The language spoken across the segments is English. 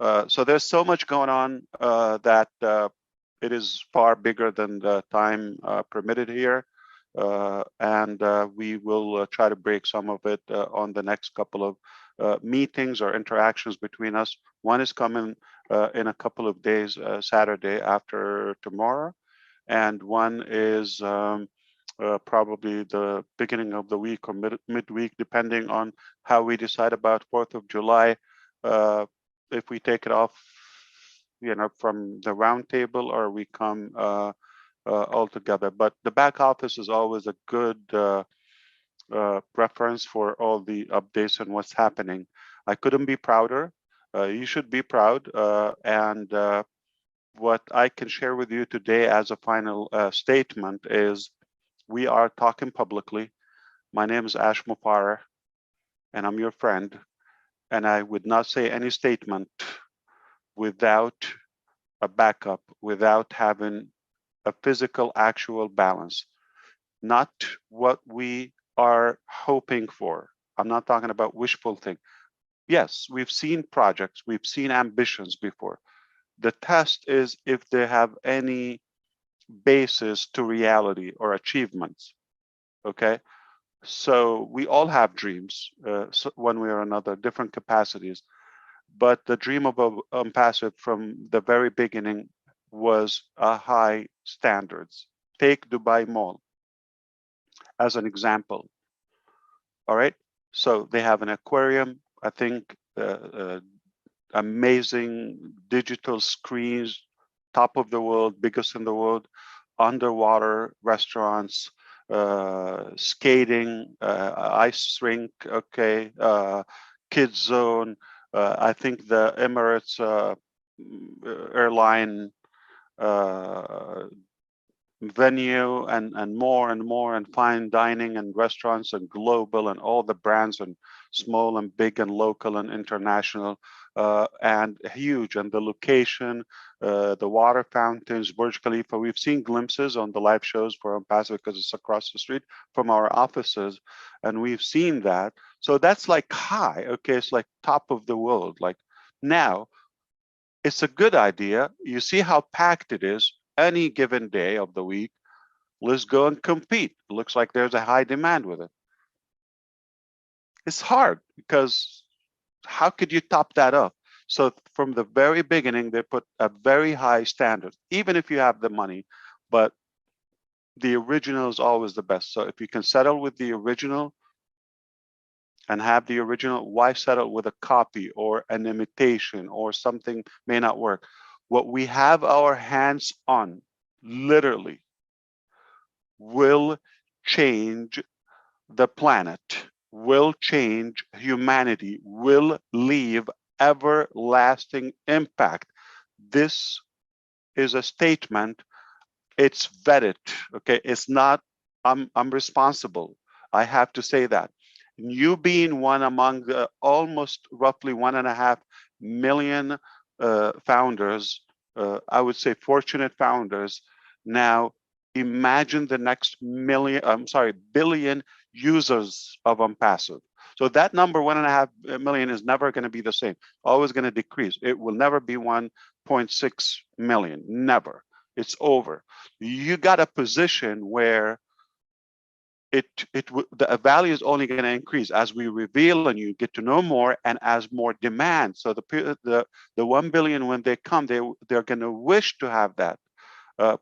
So there's so much going on that it is far bigger than the time permitted here. And we will try to break some of it on the next couple of meetings or interactions between us. One is coming in a couple of days, Saturday after tomorrow, and one is probably the beginning of the week or midweek, depending on how we decide about 4th of July. If we take it off, from the round table, or we come all together. But the back office is always a good reference for all the updates and what's happening. I couldn't be prouder. You should be proud. And what I can share with you today as a final statement is we are talking publicly. My name is Ash Mufareh, and I'm your friend. And I would not say any statement without a backup, without having a physical, actual balance, not what we are hoping for. I'm not talking about wishful thinking. Yes, we've seen projects, we've seen ambitions before. The test is if they have any basis to reality or achievements. Okay, so we all have dreams, one way or another, different capacities. But the dream of ONPASSIVE from the very beginning was a high standards. Take Dubai Mall as an example. All right, so they have an aquarium. I think amazing digital screens, top of the world, biggest in the world, underwater restaurants, skating, ice rink, okay, kids zone. I think the Emirates airline venue and more and more, and fine dining and restaurants and global and all the brands and small and big and local and international and huge, and the location, the water fountains, Burj Khalifa. We've seen glimpses on the live shows for ONPASSIVE because it's across the street from our offices, and we've seen that. So that's like high, okay, it's like top of the world. Like now it's a good idea. You see how packed it is any given day of the week. Let's go and compete. It looks like there's a high demand with it. It's hard because how could you top that up? So from the very beginning, they put a very high standard, even if you have the money, but the original is always the best. So if you can settle with the original and have the original, why settle with a copy or an imitation or something may not work? What we have our hands on, literally, will change the planet, will change humanity, will leave everlasting impact. This is a statement. It's vetted. Okay, it's not. I'm responsible. I have to say that. You being one among the almost roughly 1.5 million founders, I would say fortunate founders. Now, imagine the next billion users of ONPASSIVE. So that number 1.5 million is never going to be the same. Always going to decrease. It will never be 1.6 million. Never. It's over. You got a position where the value is only going to increase as we reveal and you get to know more, and as more demand. So the 1 billion, when they come, they're going to wish to have that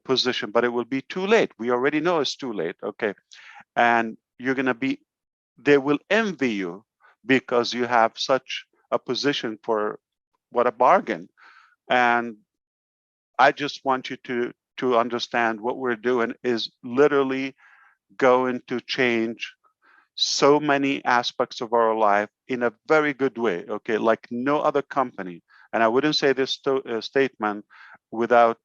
position, but it will be too late. We already know it's too late. Okay, and you're going to be, they will envy you because you have such a position. For what a bargain. And I just want you to understand what we're doing is literally going to change so many aspects of our life in a very good way, okay, like no other company. And I wouldn't say this statement without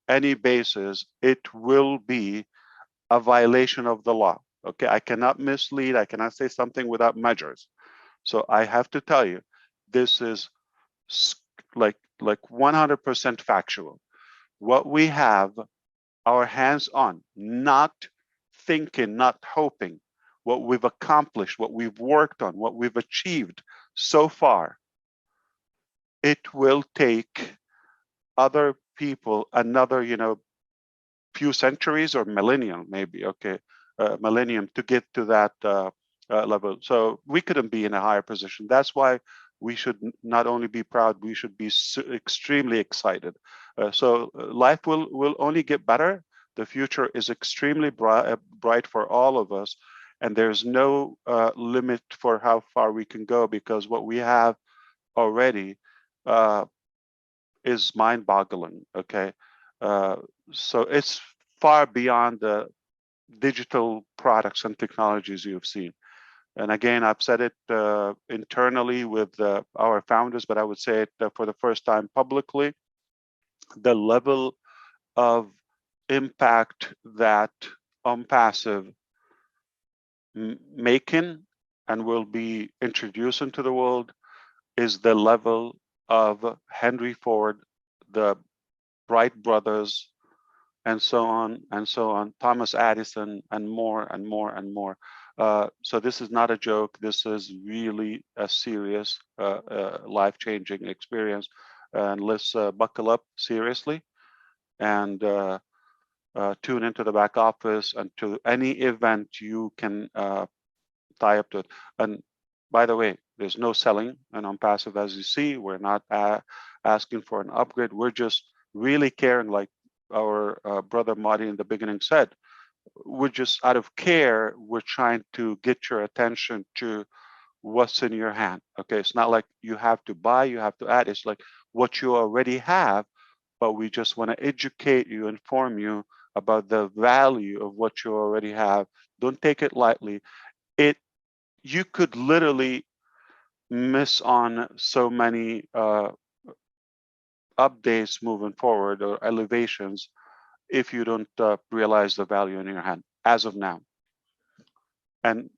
any basis. It will be a violation of the law, okay? I cannot mislead, I cannot say something without measures. So I have to tell you, this is like 100% factual. What we have our hands on, not thinking, not hoping, what we've accomplished, what we've worked on, what we've achieved so far it will take other people another, few centuries or millennium, maybe, okay, millennium to get to that level. So we couldn't be in a higher position. That's why we should not only be proud, we should be extremely excited. Life will only get better. The future is extremely bright for all of us, and there's no limit for how far we can go, because what we have already uh, is mind-boggling. Okay, uh, so it's far beyond the digital products and technologies you've seen. And again, I've said it internally with our founders, but I would say it for the first time publicly. The level of impact that ONPASSIVE making and will be introducing to the world is the level of Henry Ford, the Wright brothers, and so on and so on, Thomas Edison, and more and more and more. So this is not a joke. This is really a serious, life-changing experience. And let's buckle up seriously and tune into the back office and to any event you can tie up to it. And by the way, there's no selling and on passive, as you see. We're not asking for an upgrade. We're just really caring, like our brother Marty in the beginning said. We're just out of care, we're trying to get your attention to what's in your hand. Okay, it's not like you have to buy, you have to add. It's like what you already have, but we just want to educate you, inform you about the value of what you already have. Don't take it lightly. You could literally miss on so many updates moving forward or elevations if you don't realize the value in your hand as of now. And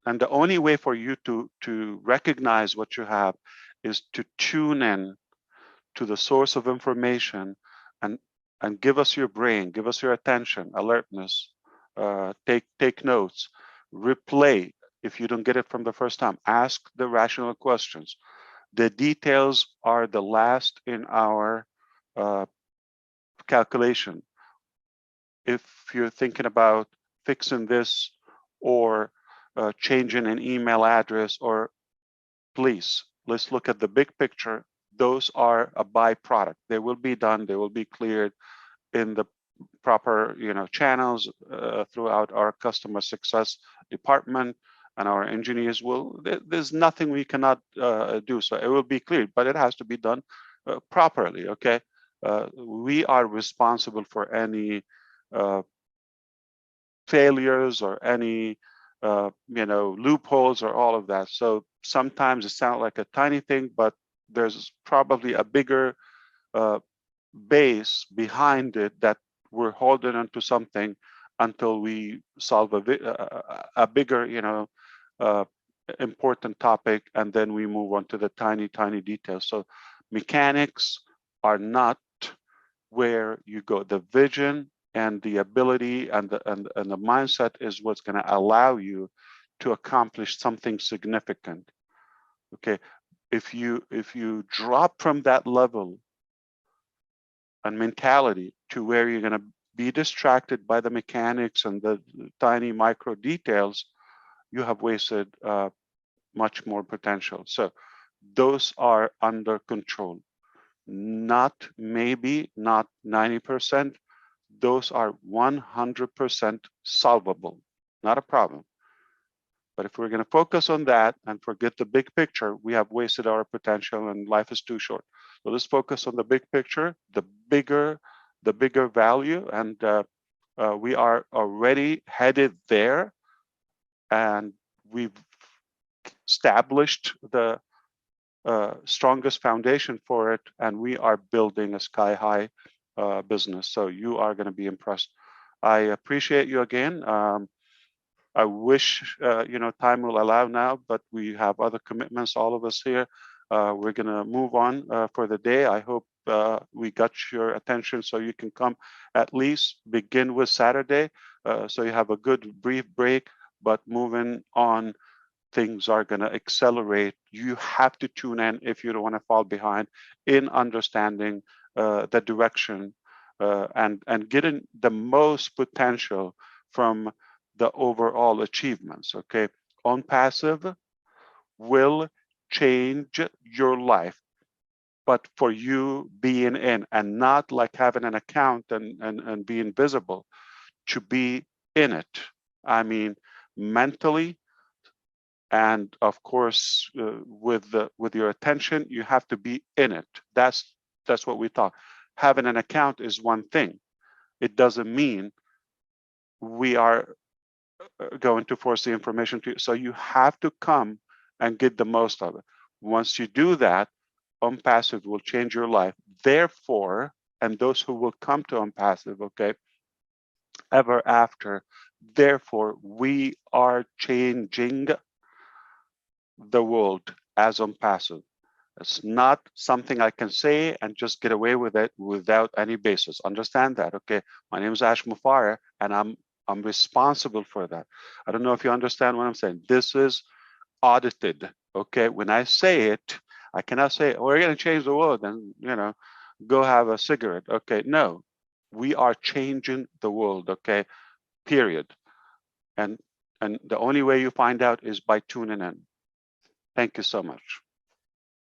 the only way for you to recognize what you have is to tune in to the source of information and give us your brain, give us your attention, alertness, take notes, replay. If you don't get it from the first time, ask the rational questions. The details are the last in our calculation. If you're thinking about fixing this or changing an email address, or please, let's look at the big picture. Those are a byproduct. They will be done. They will be cleared in the proper channels throughout our customer success department, and our engineers will. There's nothing we cannot do. So it will be cleared, but it has to be done properly. Okay, we are responsible for any failures or any loopholes or all of that. So sometimes it sounds like a tiny thing, but there's probably a bigger base behind it that we're holding onto something until we solve a bigger important topic, and then we move on to the tiny details. So mechanics are not where you go. The vision and the ability and the mindset is what's going to allow you to accomplish something significant. Okay, if you drop from that level and mentality to where you're going to be distracted by the mechanics and the tiny micro details, you have wasted much more potential. So those are under control. Not maybe, not 90%. Those are 100% solvable, not a problem. But if we're going to focus on that and forget the big picture, we have wasted our potential and life is too short. So let's focus on the big picture, the bigger value, and we are already headed there, and we've established the strongest foundation for it, and we are building a sky-high business. So you are going to be impressed. I appreciate you again. I wish time will allow now, but we have other commitments, all of us here. We're going to move on for the day. I hope we got your attention so you can come at least begin with Saturday, so you have a good brief break, but moving on things are going to accelerate. You have to tune in if you don't want to fall behind in understanding the direction and getting the most potential from the overall achievements. Okay, ONPASSIVE will change your life, but for you being in and not like having an account and being visible, to be in it. I mean, mentally, and of course with your attention, you have to be in it. That's what we thought. Having an account is one thing. It doesn't mean we are going to force the information to you. So you have to come and get the most of it. Once you do that, ONPASSIVE will change your life. Therefore, and those who will come to ONPASSIVE, okay, ever after, therefore, we are changing the world as ONPASSIVE. It's not something I can say and just get away with it without any basis. Understand that, okay? My name is Ash Mufareh, and I'm responsible for that. I don't know if you understand what I'm saying. This is audited, okay? When I say it, I cannot say, we're going to change the world and, go have a cigarette, okay? No, we are changing the world, okay? Period. And the only way you find out is by tuning in. Thank you so much.